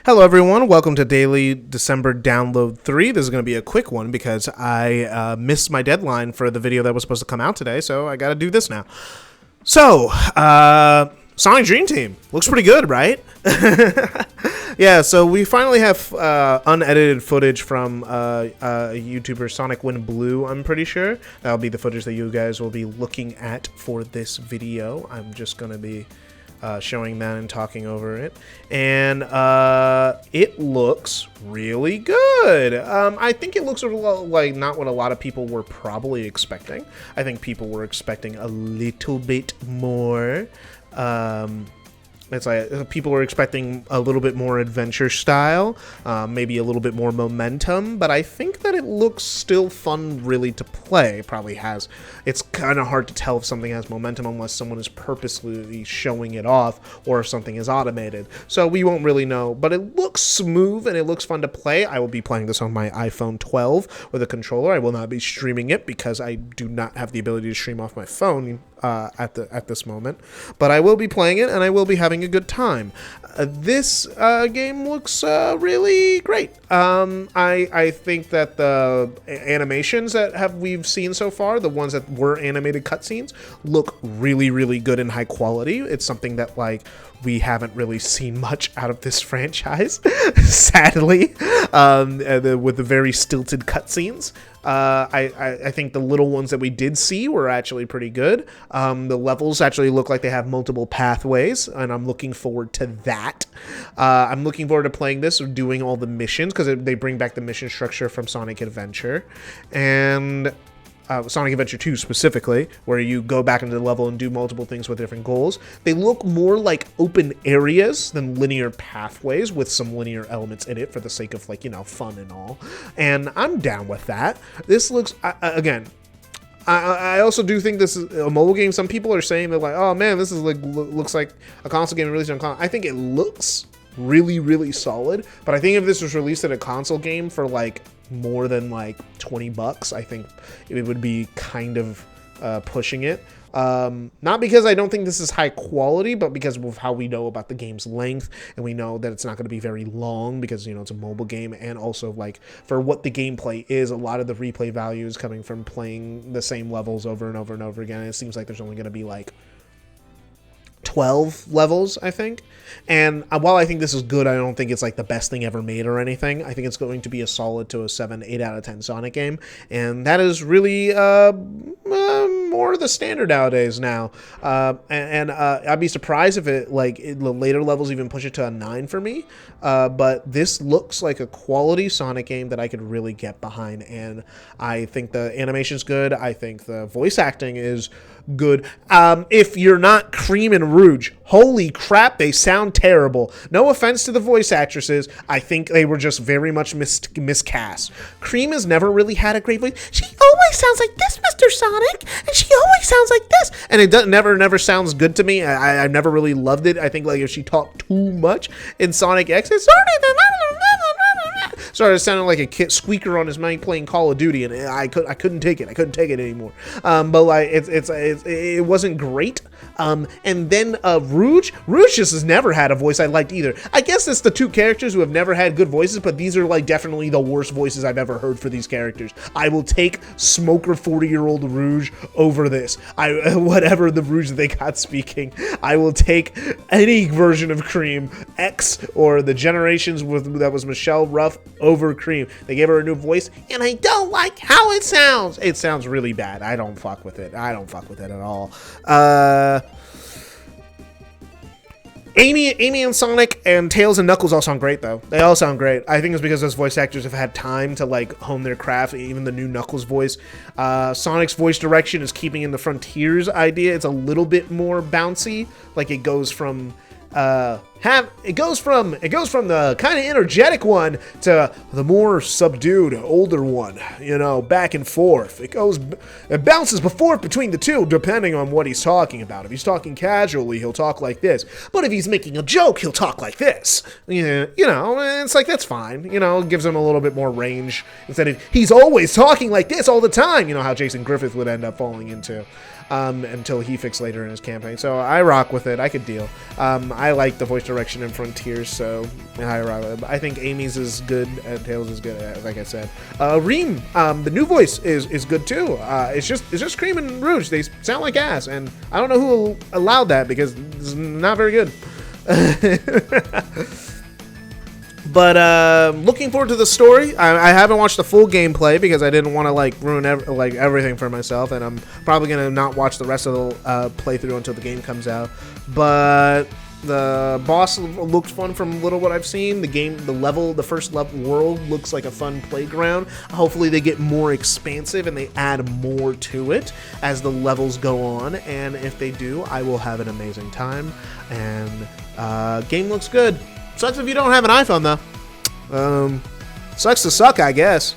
Hello everyone, welcome to Daily December Download 3. This is going to be a quick one because I missed my deadline for the video that was supposed to come out today, so I got to do this now. So, Sonic Dream Team. Looks pretty good, right? Yeah, so we finally have unedited footage from YouTuber Sonic Wind Blue, I'm pretty sure. That'll be the footage that you guys will be looking at for this video. I'm just going to be showing that and talking over it, and it looks really good. I think it looks like not what a lot of people were probably expecting. I think people were expecting a little bit more. It's like people were expecting a little bit more adventure style, maybe a little bit more momentum, but I think that it looks still fun really to play. Probably has. It's kind of hard to tell if something has momentum unless someone is purposely showing it off or if something is automated. So we won't really know, but it looks smooth and it looks fun to play. I will be playing this on my iPhone 12 with a controller. I will not be streaming it because I do not have the ability to stream off my phone at this moment, but I will be playing it and I will be having a good time. This game looks really great. I think that the animations that we've seen so far, the ones that were animated cutscenes, look really good and high quality. It's something that we haven't really seen much out of this franchise, sadly, with the very stilted cutscenes. I think the little ones that we did see were actually pretty good. The levels actually look like they have multiple pathways, and I'm looking forward to that. I'm looking forward to playing this or doing all the missions, because they bring back the mission structure from Sonic Adventure. And Sonic Adventure 2 specifically, where you go back into the level and do multiple things with different goals. They look more like open areas than linear pathways with some linear elements in it for the sake of, fun and all. And I'm down with that. This looks, again, I also do think this is a mobile game. Some people are saying that, oh man, this is looks like a console game released on console. I think it looks really solid, but I think if this was released at a console game for more than $20, I think it would be kind of pushing it. Not because I don't think this is high quality, but because of how we know about the game's length, and we know that it's not going to be very long because, it's a mobile game, and also for what the gameplay is, a lot of the replay value is coming from playing the same levels over and over and over again. And it seems like there's only going to be 12 levels, I think. And while I think this is good, I don't think it's the best thing ever made or anything. I think it's going to be a solid to a 7, 8 out of 10 Sonic game. And that is really more the standard nowadays now. I'd be surprised if the later levels even push it to a 9 for me. But this looks like a quality Sonic game that I could really get behind. And I think the animation's good. I think the voice acting is good. If you're not Cream and Rouge, holy crap, they sound terrible. No offense to the voice actresses, I think they were just very much miscast. Cream has never really had a great voice. She always sounds like this, Mr. Sonic, and she always sounds like this, and it never sounds good to me. I never really loved it. I think if she talked too much in Sonic X, it started sounding like a kid squeaker on his mic playing Call of Duty, and I couldn't take it. I couldn't take it anymore. But it wasn't great. And then Rouge just has never had a voice I liked either. I guess it's the two characters who have never had good voices, but these are definitely the worst voices I've ever heard for these characters. I will take Smoker 40-year-old Rouge over this. Whatever the Rouge that they got speaking, I will take any version of Cream, X or the Generations that was Michelle Ruff over Cream. They gave her a new voice, and I don't like how it sounds. It sounds really bad. I don't fuck with it. I don't fuck with it at all. Amy and Sonic and Tails and Knuckles all sound great, though. They all sound great. I think it's because those voice actors have had time to hone their craft. Even the new Knuckles voice, Sonic's voice direction is keeping in the Frontiers idea. It's a little bit more bouncy. It goes from it goes from the kind of energetic one to the more subdued older one, back and forth. It bounces forth between the two depending on what he's talking about. If he's talking casually, he'll talk like this, but if he's making a joke, he'll talk like this. It's that's fine. It gives him a little bit more range instead of he's always talking like this all the time. How Jason Griffith would end up falling into. until he fixed later in his campaign. So I rock with it. I could deal. I like the voice direction in Frontiers, so I rock with it. I think Amy's is good. Tails is good, like I said. Reem, the new voice is good too. It's just Cream and Rouge. They sound like ass, and I don't know who allowed that because it's not very good. But looking forward to the story. I haven't watched the full gameplay because I didn't want to like ruin everything for myself, and I'm probably gonna not watch the rest of the playthrough until the game comes out. But the boss looks fun from little what I've seen. The first level world looks like a fun playground. Hopefully they get more expansive and they add more to it as the levels go on. And if they do, I will have an amazing time. And game looks good. Sucks if you don't have an iPhone, though. Sucks to suck, I guess.